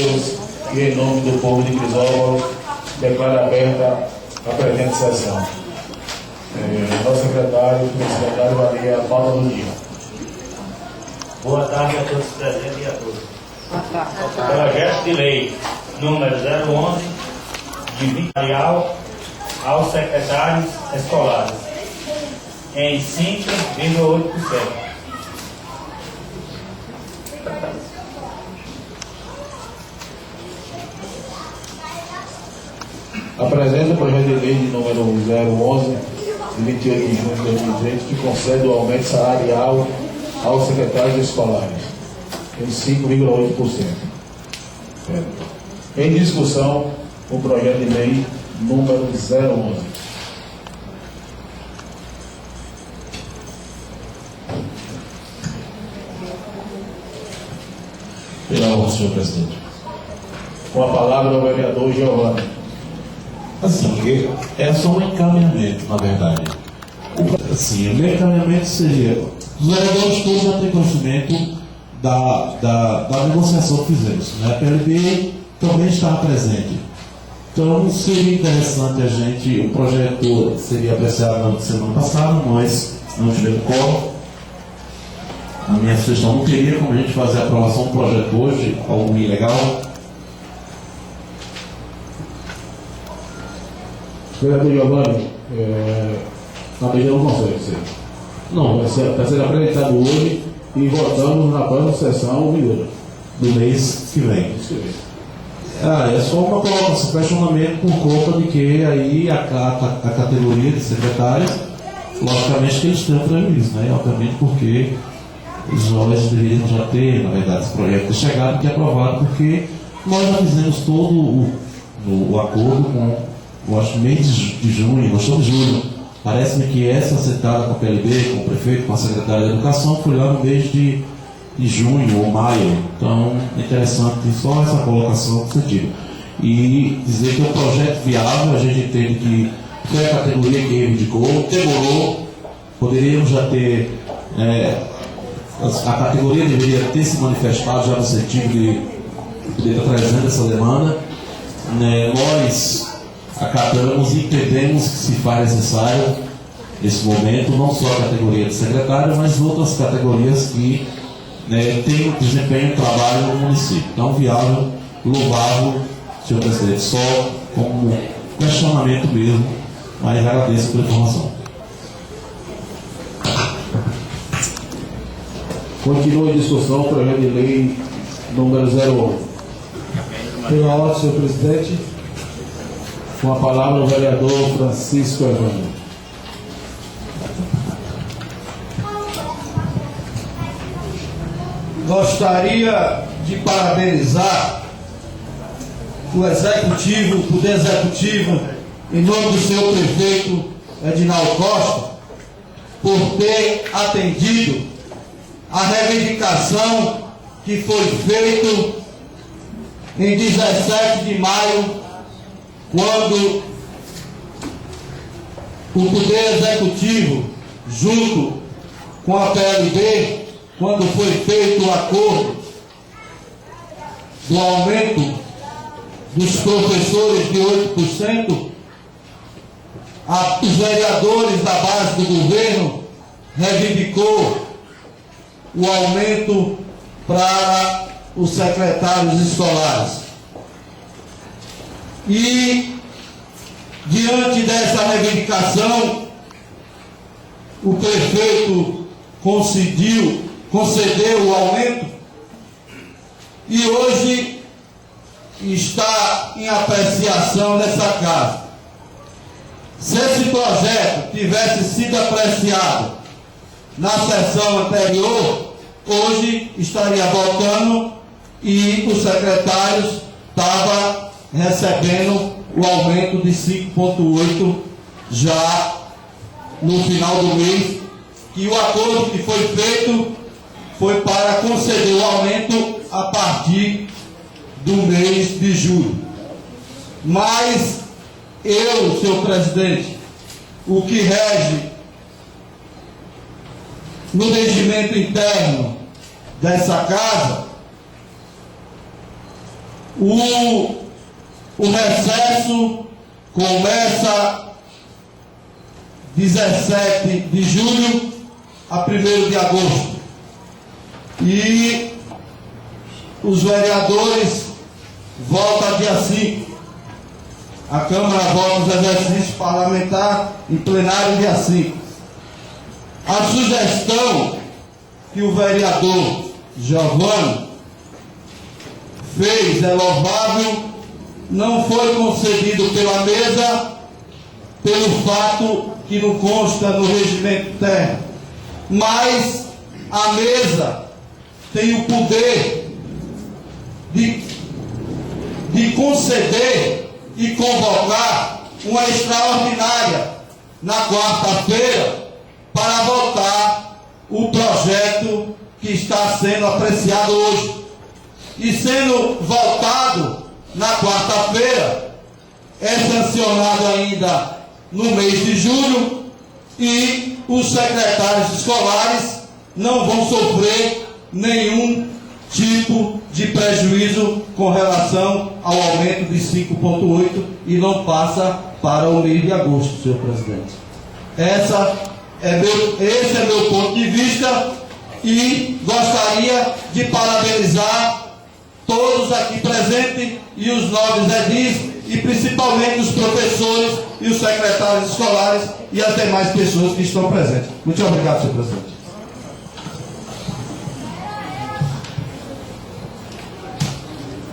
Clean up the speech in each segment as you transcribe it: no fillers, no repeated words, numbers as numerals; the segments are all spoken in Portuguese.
Deus e em nome do povo de Crisóstomo, declaro aberta a presente sessão. Nosso secretário varia a pauta do dia. Boa tarde a todos presentes e a todos. Projeto de lei número 011, de vitorial aos secretários escolares, em 5,8%. Apresenta o projeto de lei de número 011, de 28 de junho de 2020, que concede o aumento salarial aos secretários escolares, em 5,8%. Em discussão, o projeto de lei número 011. Pela ordem, senhor presidente. Com a palavra o vereador Giovanni. Assim, é só um encaminhamento, na verdade. Assim, o meu encaminhamento seria: os vereadores todos já têm conhecimento da negociação que fizemos, né? A PLB também estava presente. Então, seria interessante a gente, o projeto seria apreciado na semana passada, nós não tivemos quórum. A minha sugestão não queria, como a gente fazer a aprovação do projeto hoje, algo ilegal. Vereador Giovanni, a medida não consegue ser. Não, vai ser apresentado hoje e votamos na próxima sessão do mês que vem. É só uma colocação, questionamento por conta de que aí a categoria de secretários, logicamente que eles têm prejuízo, né? Obviamente porque os jovens deveriam já ter, na verdade, esse projeto ter chegado e aprovado, porque nós já fizemos todo o acordo com, eu acho, mês de junho, nós estamos em julho. Parece-me que essa acertada com a PLB, com o prefeito, com a secretária da Educação, foi lá no mês de junho ou maio. Então, é interessante só essa colocação que você tira. E dizer que é um projeto viável, a gente entende que foi a categoria que reivindicou, demorou, poderíamos já ter, a categoria deveria ter se manifestado já no sentido de poder estar trazendo essa demanda. Nós acatamos e entendemos que se faz necessário, nesse momento, não só a categoria de secretário, mas outras categorias que têm desempenho e trabalho no município. Então, viável, louvável, senhor presidente, só como questionamento mesmo, mas agradeço pela informação. Continua em discussão o projeto de lei número 011. Pela ordem, senhor presidente. Com a palavra o vereador Francisco Evandro. Gostaria de parabenizar o executivo, o poder executivo, em nome do senhor prefeito Edinaldo Costa, por ter atendido a reivindicação que foi feita em 17 de maio, quando o Poder Executivo, junto com a PLB, quando foi feito o acordo do aumento dos professores de 8%, os vereadores da base do governo reivindicou o aumento para os secretários escolares. E, diante dessa reivindicação, o prefeito concedeu o aumento e hoje está em apreciação nessa casa. Se esse projeto tivesse sido apreciado na sessão anterior, hoje estaria votando e os secretários estavam recebendo o aumento de 5,8 já no final do mês, e o acordo que foi feito foi para conceder o aumento a partir do mês de julho. Mas eu, senhor presidente, o que rege no regimento interno dessa casa O recesso começa 17 de julho a 1º de agosto. E os vereadores voltam dia 5. A Câmara volta os exercícios parlamentares em plenário dia 5. A sugestão que o vereador Giovanni fez é louvável, não foi concedido pela mesa, pelo fato que não consta no regimento interno. Mas a mesa tem o poder de conceder e convocar uma extraordinária na quarta-feira para votar o projeto que está sendo apreciado hoje. E sendo votado na quarta-feira, é sancionado ainda no mês de julho e os secretários escolares não vão sofrer nenhum tipo de prejuízo com relação ao aumento de 5,8 e não passa para o mês de agosto, senhor presidente. Esse é meu ponto de vista e gostaria de parabenizar todos aqui presentes e os nobres edis e principalmente os professores e os secretários escolares e as demais pessoas que estão presentes. Muito obrigado, senhor presidente.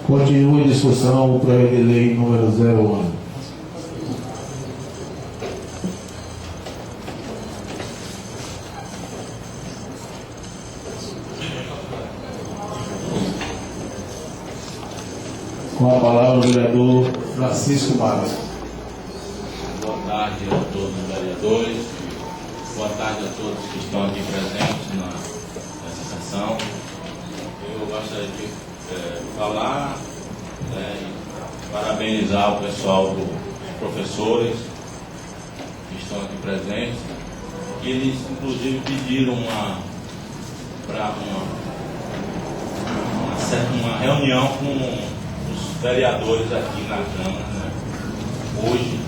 Continua em discussão o projeto de lei número 01. Com a palavra o vereador Francisco Matos. Boa tarde a todos os vereadores, boa tarde a todos que estão aqui presentes nessa sessão. Eu gostaria de falar e parabenizar o pessoal dos professores que estão aqui presentes, que eles inclusive pediram uma reunião com os vereadores aqui na Câmara, né, hoje,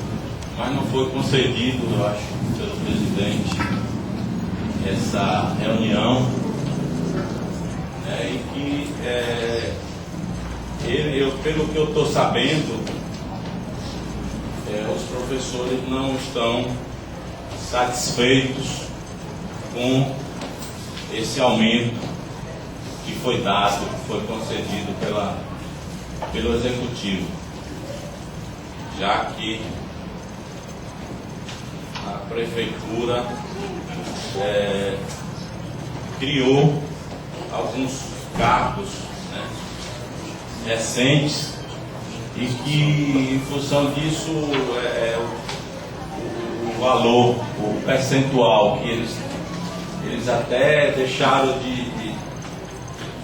mas não foi concedido, eu acho, pelo presidente essa reunião, né, e que pelo que eu estou sabendo, os professores não estão satisfeitos com esse aumento que foi dado, que foi concedido pelo Executivo, já que a Prefeitura criou alguns cargos, né, recentes e que, em função disso, o valor, o percentual que eles até deixaram de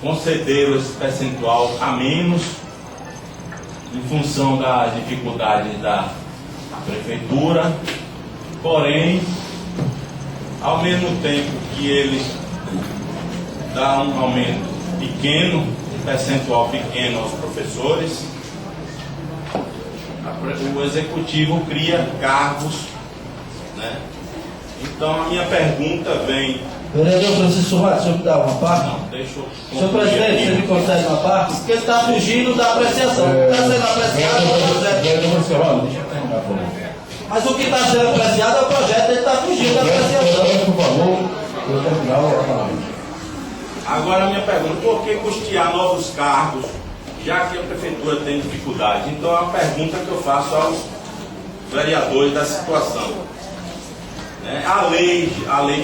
conceder esse percentual a menos em função das dificuldades da Prefeitura, porém, ao mesmo tempo que eles dão um aumento pequeno, um percentual pequeno aos professores, o Executivo cria cargos, né? Então a minha pergunta vem... Vereador Francisco Matos, o senhor me dá uma parte? Não, deixa eu... Senhor presidente, você me concede uma parte? Porque ele está fugindo da apreciação. Está sendo apreciado é o projeto. Deixa eu terminar, por favor. Mas o que está sendo apreciado é o projeto, ele está fugindo da apreciação. Por favor, eu terminar a palavra. Agora a minha pergunta, por que custear novos cargos, já que a Prefeitura tem dificuldade? Então é uma pergunta que eu faço aos vereadores da situação. A lei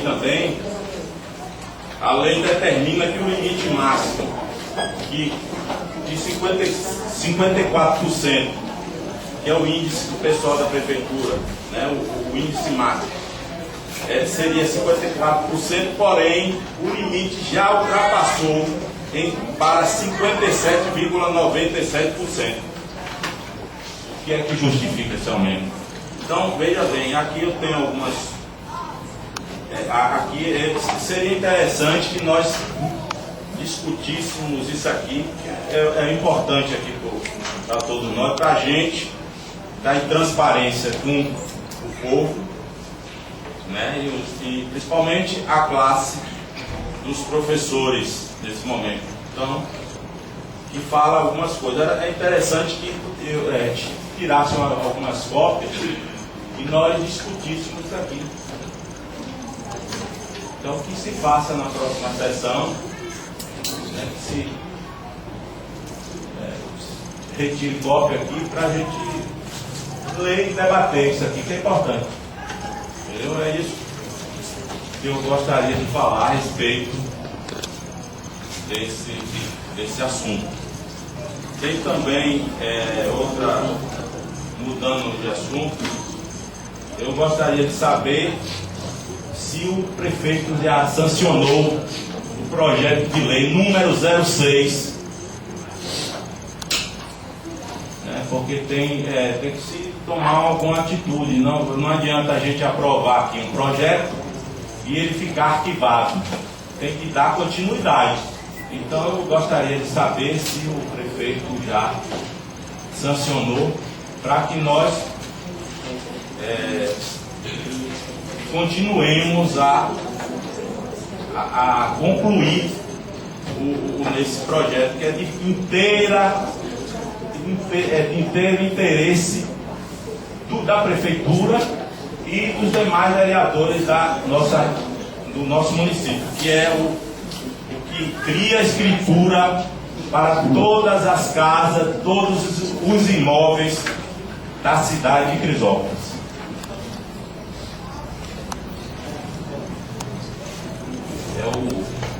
também, a lei determina que o limite máximo de 54%, que é o índice do pessoal da Prefeitura, né, o índice máximo, seria 54%, porém o limite já ultrapassou para 57,97%. O que é que justifica esse aumento? Então, veja bem, aqui eu tenho algumas... aqui seria interessante que nós discutíssemos isso aqui, que é importante aqui para para todos nós, para a gente dar em transparência com o povo, né? E principalmente a classe dos professores nesse momento. Então, que fala algumas coisas. É interessante que tirasse algumas cópias e nós discutíssemos isso aqui. Então, que se faça na próxima sessão, né, que se retire cópia aqui para a gente ler e debater isso aqui, que é importante. Entendeu? É isso que eu gostaria de falar a respeito desse assunto. Tem também mudando de assunto, eu gostaria de saber se o prefeito já sancionou o projeto de lei número 06, né, porque tem que se tomar alguma atitude. Não adianta a gente aprovar aqui um projeto e ele ficar arquivado, tem que dar continuidade. Então eu gostaria de saber se o prefeito já sancionou, para que nós continuemos a concluir esse projeto, que é de inteiro interesse da prefeitura e dos demais vereadores do nosso município, que é o que cria a escritura para todas as casas, todos os imóveis da cidade de Crisópolis.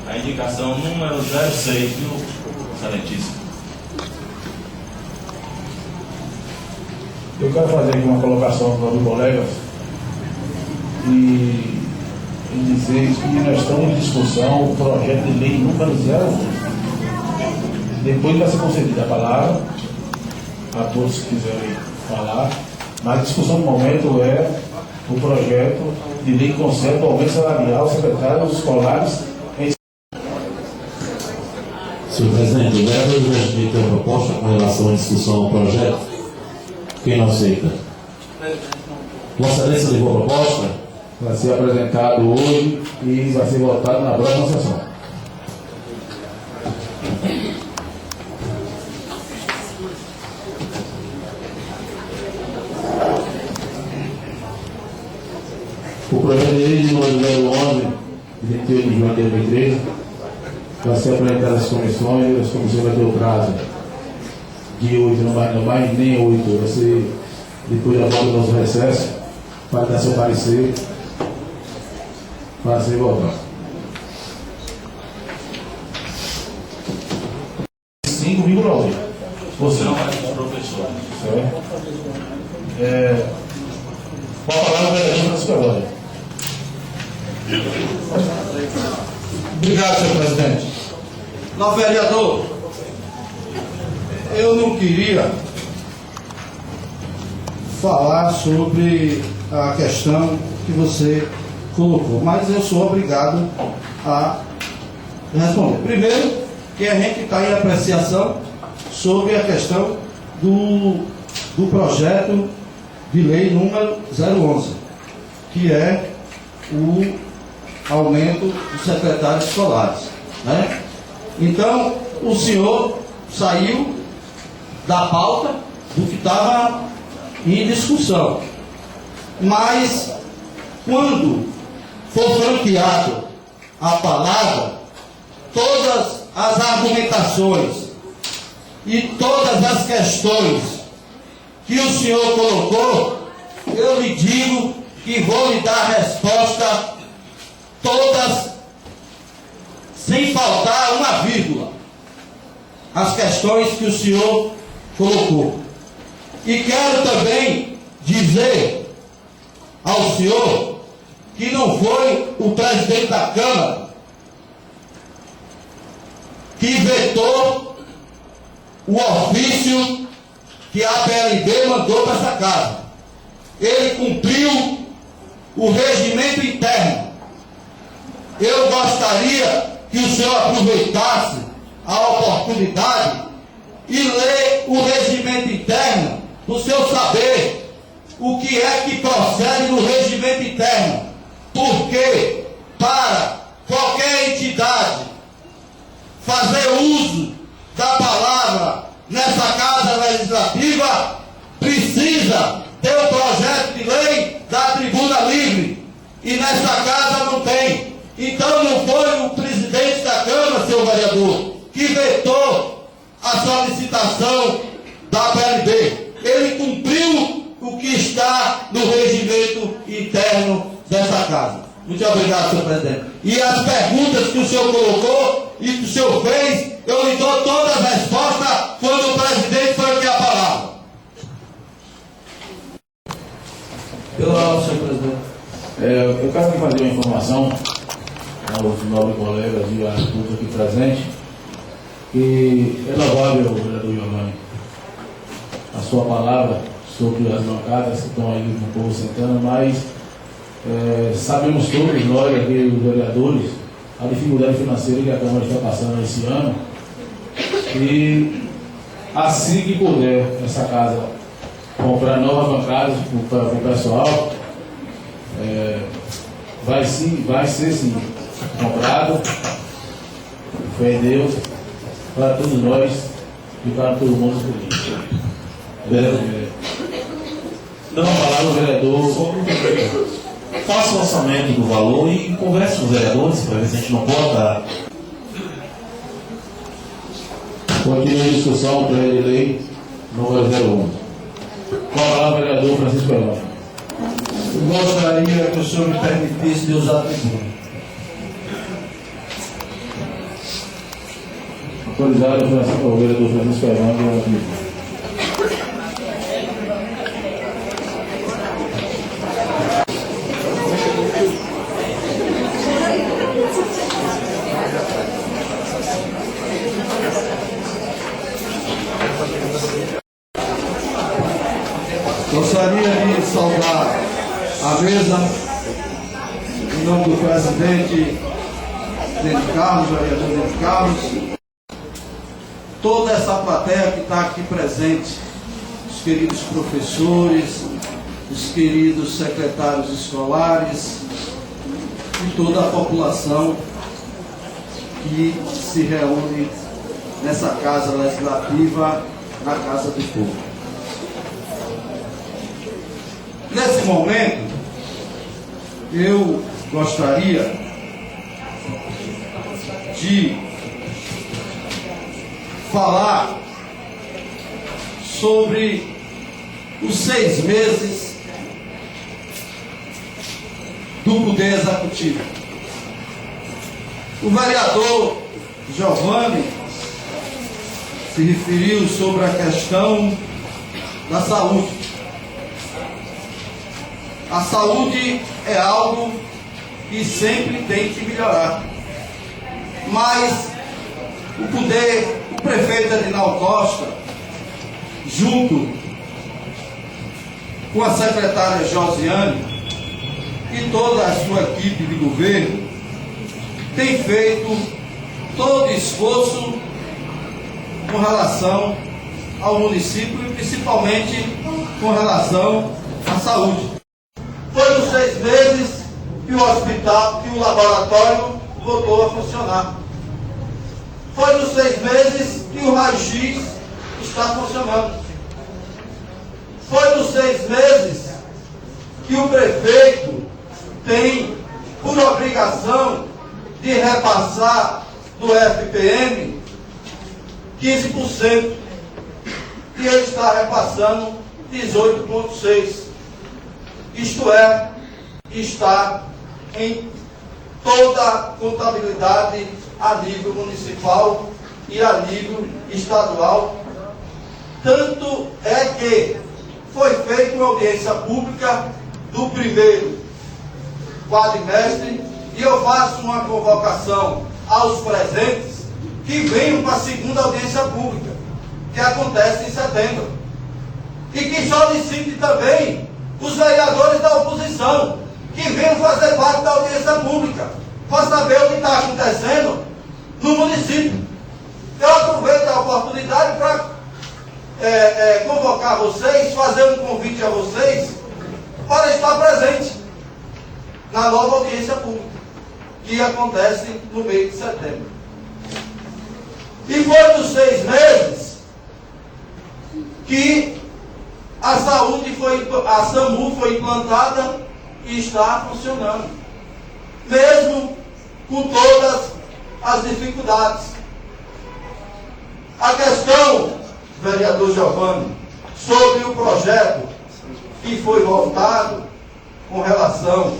A indicação número 06, viu, excelentíssimo? Eu quero fazer aqui uma colocação para os colegas e dizer que nós estamos em discussão o projeto de lei número 0. Depois vai ser concedida a palavra a todos que quiserem falar, mas a discussão no momento é o projeto de lei que concede o aumento salarial aos secretários escolares. Senhor presidente, o vereador já tem uma proposta com relação à discussão ao projeto. Quem não aceita? Vossa Excelência levou a proposta? Vai ser apresentado hoje e vai ser votado na próxima sessão. O projeto de lei de número 11, de 28 de junho de 2013, vai ser apresentado às comissões, e as comissões vão ter o prazo de 8, não mais nem 8, vai ser depois da volta do nosso recesso, para dar seu parecer, para ser votado. 5,8. Você Não, mas os professores. certo? Qual a palavra do vereador Francisco Evório? Obrigado, senhor presidente. Não, vereador, eu não queria falar sobre a questão que você colocou, mas eu sou obrigado a responder. Primeiro, que a gente está em apreciação sobre a questão do projeto de lei número 011, que é o aumento dos secretários escolares, né? Então, o senhor saiu da pauta do que estava em discussão, mas quando for franqueado a palavra, todas as argumentações e todas as questões que o senhor colocou, eu lhe digo que vou lhe dar a resposta todas, sem faltar uma vírgula, as questões que o senhor colocou. E quero também dizer ao senhor que não foi o presidente da Câmara que vetou o ofício que a PLB mandou para essa casa. Ele cumpriu o regimento interno. Eu gostaria que o senhor aproveitasse a oportunidade e lê o regimento o senhor saber o que é que procede no regimento interno. Porque para qualquer entidade fazer uso da palavra nessa casa legislativa, precisa ter um projeto de lei da tribuna livre. E nessa casa não tem. Então não foi o presidente da Câmara, senhor vereador, que vetou a solicitação da PLB. Ele cumpriu o que está no regimento interno dessa casa. Muito obrigado, senhor presidente. E as perguntas que o senhor colocou e que o senhor fez, eu lhe dou todas as respostas quando o presidente for ter a palavra. Pela senhor presidente. Eu quero aqui fazer uma informação aos nobres colegas e a todos aqui presentes, que é louvável, vereador Giovanni, a sua palavra sobre as bancadas que estão aí no povo sentando, mas sabemos todos, nós aqui, os vereadores, a dificuldade financeira que a Câmara está passando esse ano, e assim que puder essa casa comprar novas bancadas para o pessoal, vai ser sim comprado, fé em Deus, para todos nós e para todo mundo feliz. Vereador, Não, palavra o vereador. Faça o orçamento do valor e converse com os vereadores para ver se a gente não bota. continua a discussão para a lei número 01. Com a palavra, vereador Francisco Elon. Gostaria que o senhor me permitisse de usar a tribuna. Autorizado o vereador Francisco Elon pela tribuna. Gostaria de saudar a mesa, em nome do presidente Carlos, vereador Carlos, toda essa plateia que está aqui presente, os queridos professores, os queridos secretários escolares e toda a população que se reúne nessa casa legislativa, na Casa do Povo. Nesse momento, eu gostaria de falar sobre os 6 meses do Poder Executivo. O vereador Giovanni se referiu sobre a questão da saúde. A saúde é algo que sempre tem que melhorar. Mas o prefeito Adinaldo Costa, junto com a secretária Josiane e toda a sua equipe de governo, tem feito todo esforço com relação ao município e principalmente com relação à saúde. Foi nos 6 meses que o hospital, que o laboratório voltou a funcionar. Foi nos 6 meses que o raio-x está funcionando. Foi nos 6 meses que o prefeito tem por obrigação de repassar do FPM 15%. E ele está repassando 18,6%. Isto é, está em toda a contabilidade a nível municipal e a nível estadual. Tanto é que foi feita uma audiência pública do primeiro quadrimestre e eu faço uma convocação aos presentes que venham para a segunda audiência pública, que acontece em setembro. E que solicite também os vereadores da oposição que venham fazer parte da audiência pública para saber o que está acontecendo no município. Eu aproveito a oportunidade para convocar convocar vocês, fazer um convite a vocês para estar presente na nova audiência pública, que acontece no mês de setembro. E foi dos 6 meses que a SAMU foi implantada e está funcionando, mesmo com todas as dificuldades. A questão, vereador Giovanni, sobre o projeto que foi votado com relação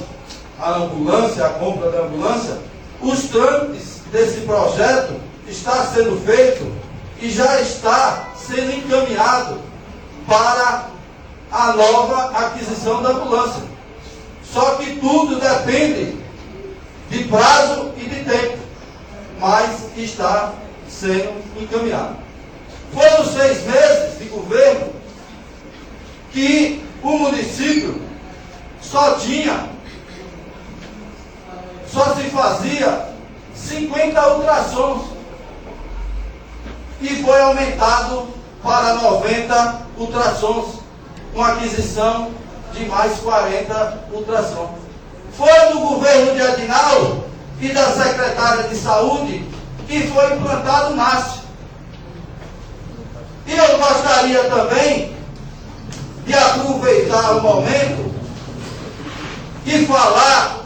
à ambulância, à compra da ambulância, os trâmites desse projeto está sendo feito e já está sendo encaminhado para a nova aquisição da ambulância. Só que tudo depende de prazo e de tempo, mas está sendo encaminhado. Foi nos 6 meses de governo que o município só se fazia 50 ultrassons e foi aumentado para 90 ultrassons, com aquisição de mais 40 ultrassons. Foi no governo de Adinaldo e da secretária de saúde que foi implantado o NASF. E eu gostaria também de aproveitar o momento e falar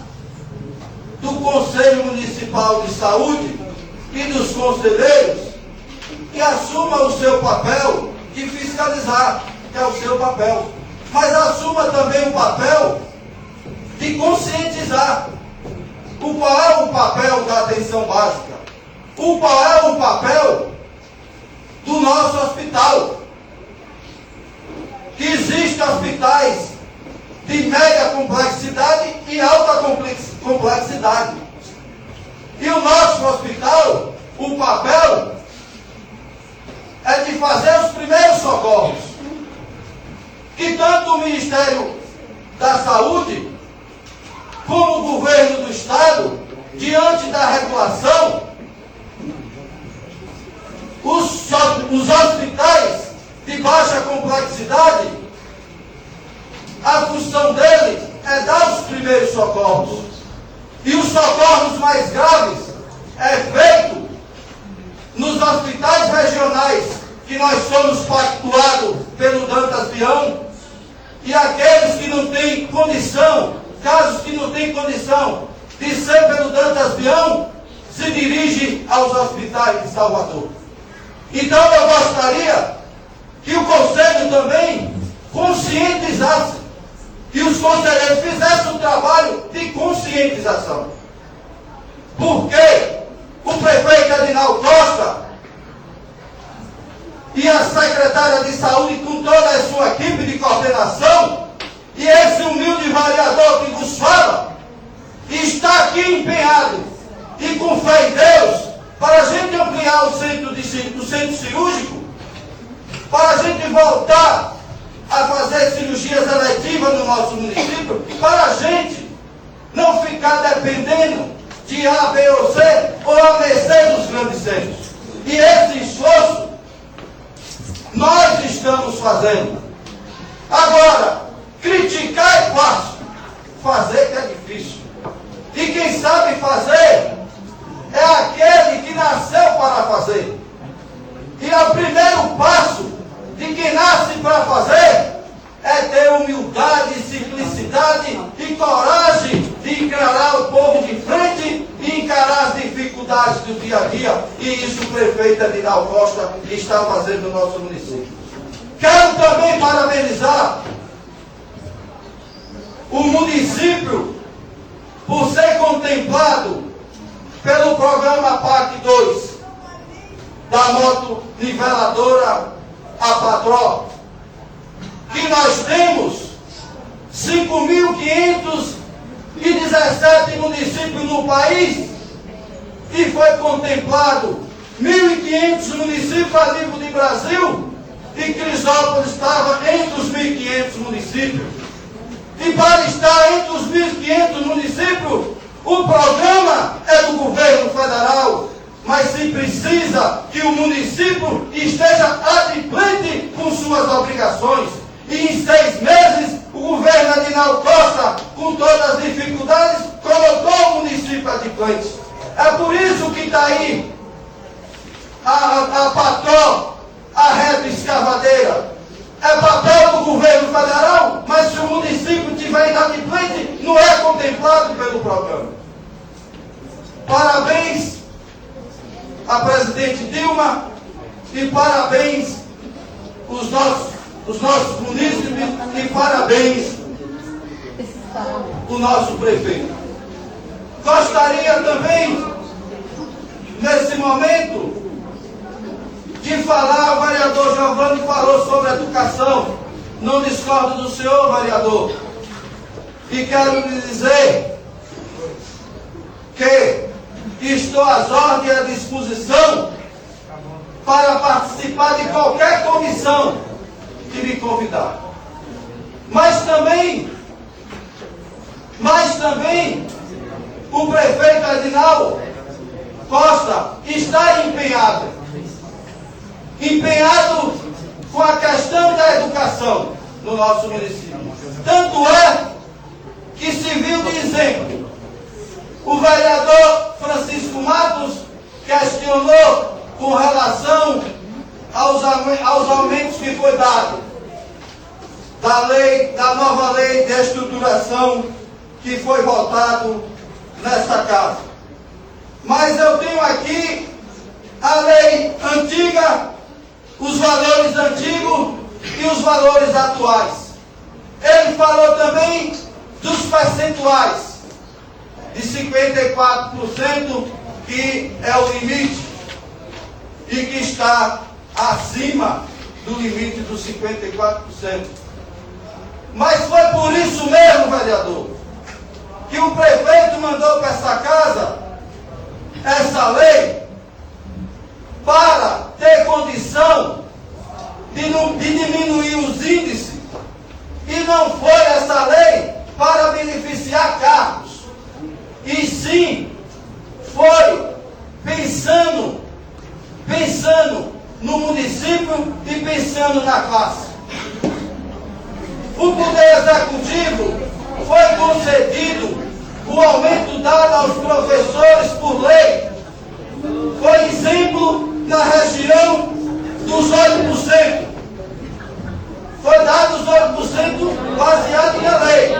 do Conselho Municipal de Saúde e dos conselheiros que assuma o seu papel de fiscalizar, que é o seu papel, mas assuma também o papel de conscientizar. Qual é o papel da atenção básica? Qual é o papel do nosso hospital? Que existem hospitais de média complexidade e alta complexidade. E o nosso hospital, o papel é de fazer os primeiros socorros. Que tanto o Ministério da Saúde como o governo do Estado, diante da regulação, os hospitais de baixa complexidade, a função deles é dar os primeiros socorros. E os socorros mais graves é feito nos hospitais regionais, que nós somos pactuados pelo Dantas Bião, e aqueles que não têm condição, casos que não têm condição de ser pelo Dantas Bião, se dirigem aos hospitais de Salvador. Então eu gostaria que o Conselho também conscientizasse, que os conselheiros fizessem um trabalho de conscientização. Porque o prefeito Adinaldo Costa e a secretária de saúde, com toda a sua equipe de coordenação, e esse humilde vereador que vos fala, está aqui empenhado e com fé em Deus, para a gente ampliar o centro cirúrgico, para a gente voltar a fazer cirurgias eletivas no nosso município, para a gente não ficar dependendo de A, B ou C, ou a mercê dos grandes centros. E esse esforço nós estamos fazendo. Agora, criticar é fácil, fazer que é difícil. E quem sabe fazer é aquele que nasceu para fazer. E o primeiro passo de quem nasce para fazer é ter humildade, simplicidade e coragem de encarar o povo de frente e encarar as dificuldades do dia a dia. E isso o prefeito Adinaldo Costa está fazendo no nosso município. Quero também parabenizar o município por ser contemplado pelo programa PAC 2 da moto niveladora a Patró, que nós temos 5.517 municípios no país e foi contemplado 1.500 municípios a nível de Brasil, e Crisópolis estava entre os 1.500 municípios. E para estar entre os 1.500 municípios, o programa é do governo federal, mas se precisa que o município esteja adimplente com suas obrigações. E em 6 meses, o governo Adinaldo Costa, com todas as dificuldades, colocou o município adimplente. É por isso que está aí a patró, a reta escavadeira. É papel do governo federal, mas se o município tiver inadimplente, não é contemplado pelo programa. Parabéns à presidente Dilma e parabéns os nossos munícipes e parabéns o nosso prefeito. Gostaria também, nesse momento, de falar, o vereador Giovanni falou sobre educação. Não discordo do senhor, vereador. E quero lhe dizer que estou às ordens e à disposição para participar de qualquer comissão que me convidar. Mas também, o prefeito Adinaldo Costa está empenhado com a questão da educação no nosso município. Tanto é que se viu de exemplo. O vereador Francisco Matos questionou com relação aos aumentos que foi dado da nova lei de estruturação que foi votado nesta casa. Mas eu tenho aqui a lei antiga, os valores antigos e os valores atuais. Ele falou também dos percentuais de 54%, que é o limite e que está acima do limite dos 54%. Mas foi por isso mesmo, vereador, que o prefeito mandou para essa casa essa lei para ter condição de diminuir os índices. E não foi essa lei para beneficiar cargos, e sim foi pensando no município e pensando na classe. O Poder Executivo foi concedido o aumento dado aos professores por lei. Foi exemplo na região dos 8%. Foi dado os 8% baseado na lei.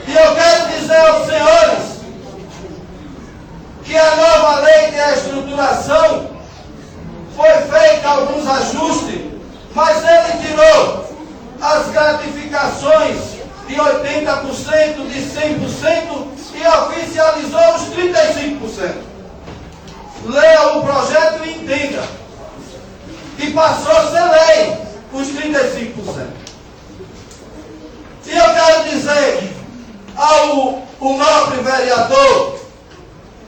E eu quero dizer aos senhores que a nova lei de estruturação foi feita alguns ajustes, mas ele tirou as gratificações de 80%, de 100% e oficializou os 35%. Leia o projeto e entenda. E passou a ser lei os 35%. E eu quero dizer ao nobre vereador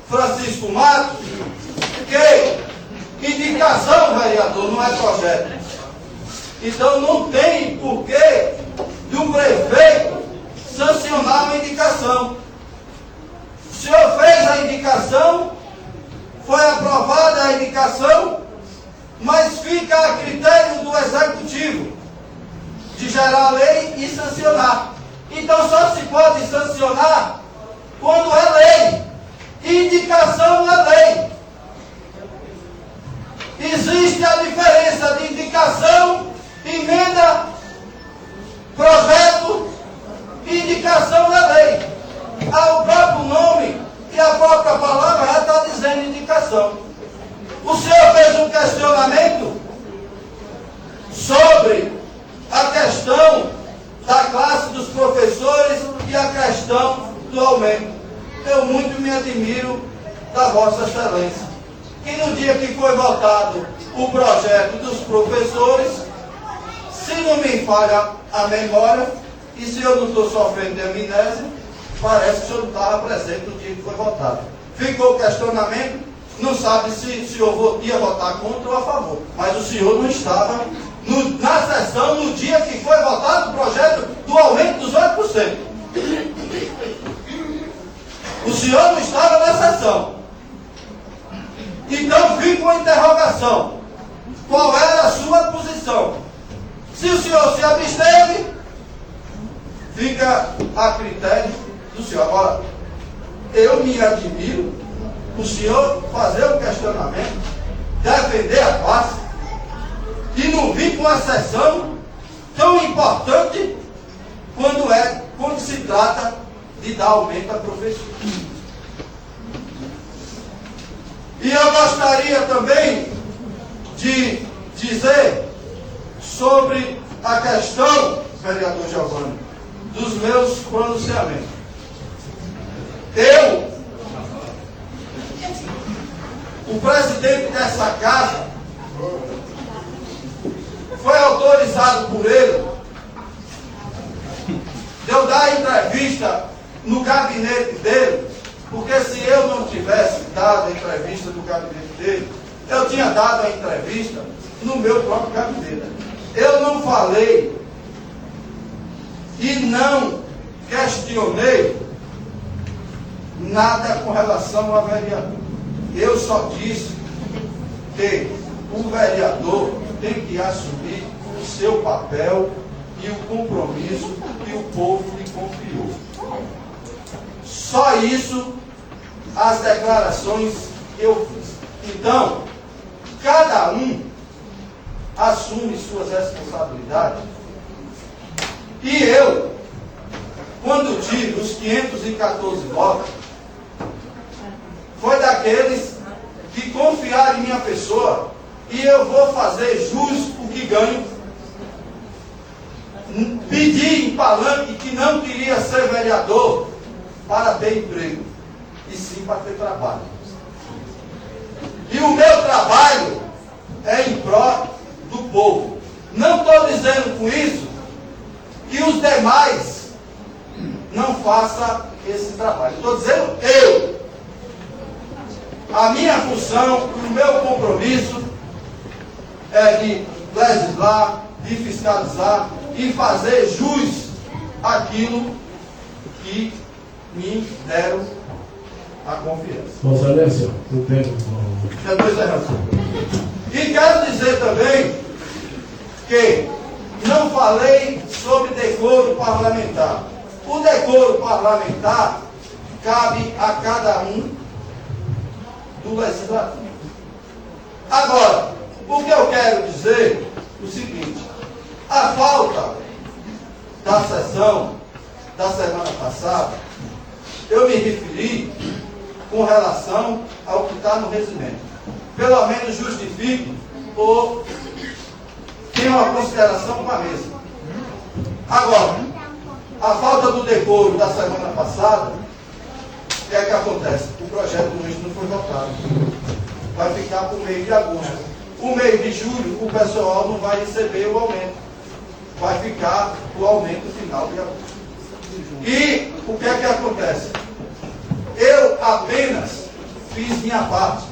Francisco Matos que indicação, vereador, não é projeto. Então não tem porquê de um prefeito sancionar uma indicação. O senhor fez a indicação, foi aprovada a indicação, mas fica a critério do executivo de gerar a lei e sancionar. Então só se pode sancionar quando é lei. Indicação é lei. Existe a diferença de indicação, emenda, projeto, indicação é lei. O próprio nome e a própria palavra já está dizendo indicação. O senhor fez um questionamento sobre a questão da classe dos professores e a questão do aumento. Eu muito me admiro da Vossa Excelência, que no dia que foi votado o projeto dos professores, se não me falha a memória, e se eu não estou sofrendo de amnésia, parece que o senhor não estava presente no dia que foi votado. Ficou o questionamento, não sabe se o senhor ia votar contra ou a favor, mas o senhor não estava na sessão no dia que foi votado o projeto do aumento dos 8%. O senhor não estava na sessão. Então fica uma interrogação. Qual era a sua posição? Se o senhor se absteve, fica a critério do senhor. Agora, eu me admiro o senhor fazer um questionamento, defender a classe e não vir com uma sessão tão importante quando se trata de dar aumento à professora. E eu gostaria também de dizer sobre a questão, vereador Giovanni, dos meus pronunciamentos. O presidente dessa casa, foi autorizado por ele de eu dar entrevista no gabinete dele, porque se eu não tivesse dado a entrevista no gabinete dele, eu tinha dado a entrevista no meu próprio gabinete. Eu não falei e não questionei nada com relação ao vereador. Eu só disse que o vereador tem que assumir o seu papel e o compromisso que o povo lhe confiou. Só isso, as declarações que eu fiz. Então, cada um assume suas responsabilidades. E eu, quando tive os 514 votos, foi daqueles que confiaram em minha pessoa e eu vou fazer jus o que ganho. Pedi em palanque que não queria ser vereador para ter emprego, e sim para ter trabalho. E o meu trabalho é em prol do povo. Não estou dizendo com isso que os demais não façam esse trabalho. Estou dizendo a minha função, o meu compromisso é de legislar, de fiscalizar e fazer jus àquilo que me deram a confiança. Vossa Excelência, o tempo. E quero dizer também que não falei sobre decoro parlamentar. O decoro parlamentar cabe a cada um do legislativo. Agora, o que eu quero dizer é o seguinte: a falta da sessão da semana passada, eu me referi com relação ao que está no regimento. Pelo menos justifique ou tenha uma consideração com a mesma. Agora, a falta do decoro da semana passada, o que é que acontece? O projeto do ministro não foi votado. Vai ficar para o mês de agosto. O mês de julho, o pessoal não vai receber o aumento. Vai ficar o aumento final de agosto. E o que é que acontece? Eu apenas fiz minha parte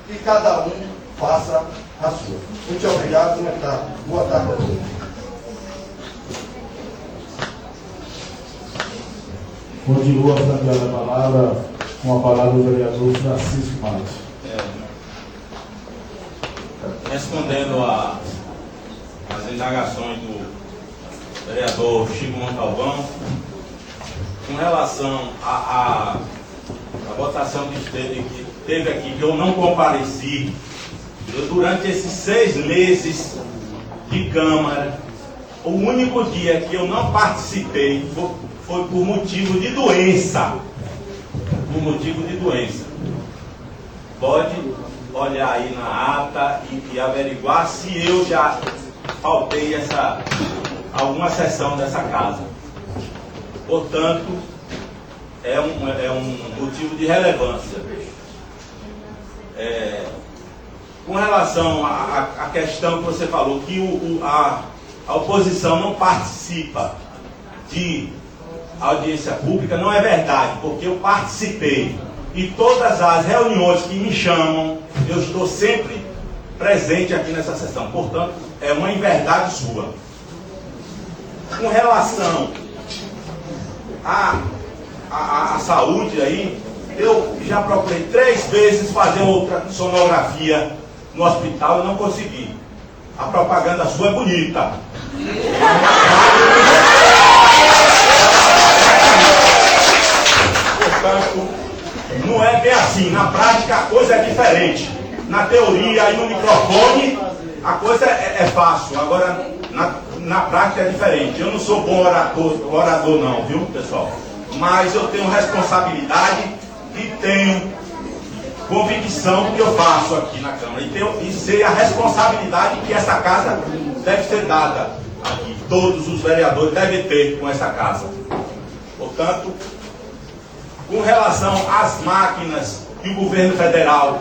e cada um faça a sua. Muito obrigado, boa tarde a todos. Continua a palavra com a palavra do vereador Francisco Matos. Respondendo às indagações do vereador Chico Montalvão, com relação à votação que teve aqui, que eu não compareci, durante esses 6 meses de Câmara, o único dia que eu não participei foi por motivo de doença. Por motivo de doença. Pode olhar aí na ata e averiguar se eu já faltei alguma sessão dessa casa. Portanto, é um motivo de relevância. Com relação à questão que você falou, que a oposição não participa de audiência pública, não é verdade, porque eu participei. E todas as reuniões que me chamam, eu estou sempre presente aqui nessa sessão. Portanto, é uma inverdade sua. Com relação à saúde aí, Eu já procurei 3 vezes fazer outra sonografia no hospital e não consegui. A propaganda sua é bonita. Portanto, não é bem assim. Na prática a coisa é diferente. Na teoria e no microfone a coisa é fácil. Agora na prática é diferente. Eu não sou bom orador não, viu, pessoal? Mas eu tenho responsabilidade e tenho convicção do que eu faço aqui na Câmara. E sei a responsabilidade que essa casa deve ser dada aqui. Todos os vereadores devem ter com essa casa. Portanto, com relação às máquinas que o governo federal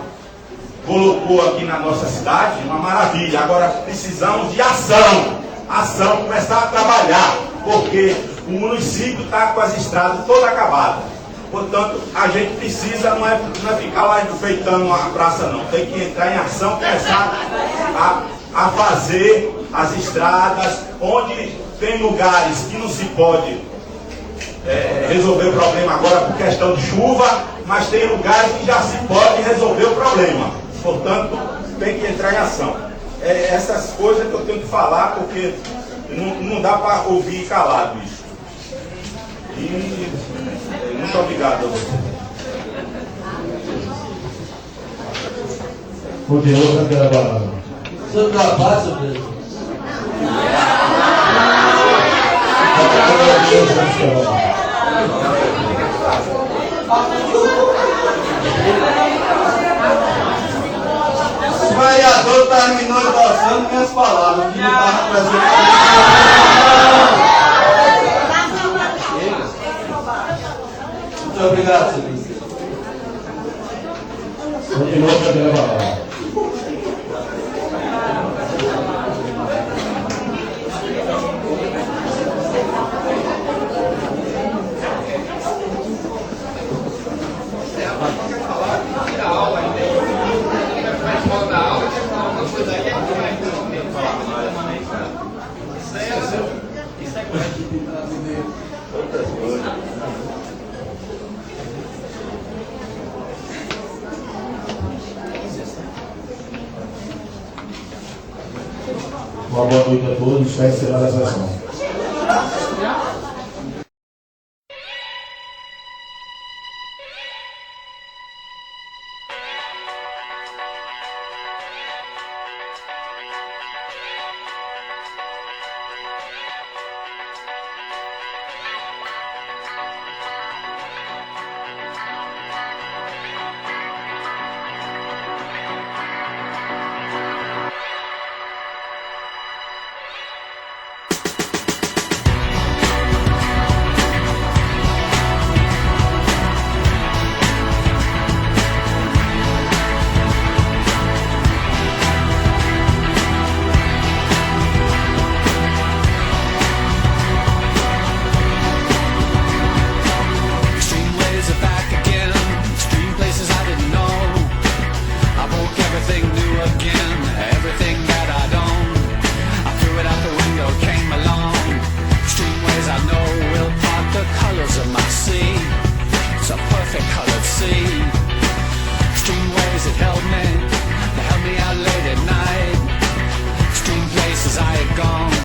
colocou aqui na nossa cidade, uma maravilha. Agora precisamos de ação. Ação, começar a trabalhar, porque o município está com as estradas todas acabadas. Portanto, a gente precisa, não é ficar lá enfeitando a praça não, tem que entrar em ação, começar a fazer as estradas, onde tem lugares que não se pode resolver o problema agora por questão de chuva, mas tem lugares que já se pode resolver o problema. Portanto, tem que entrar em ação. Essas coisas que eu tenho que falar, porque não dá para ouvir calado isso. E muito obrigado a você. Continua com a palavra. Seu trabalho, seu presidente. O vereador terminou endossando minhas palavras, que não estava presente. Muito obrigado, senhor presidente. Continua com a palavra. Uma boa noite a todos. Espero encerrar a sessão.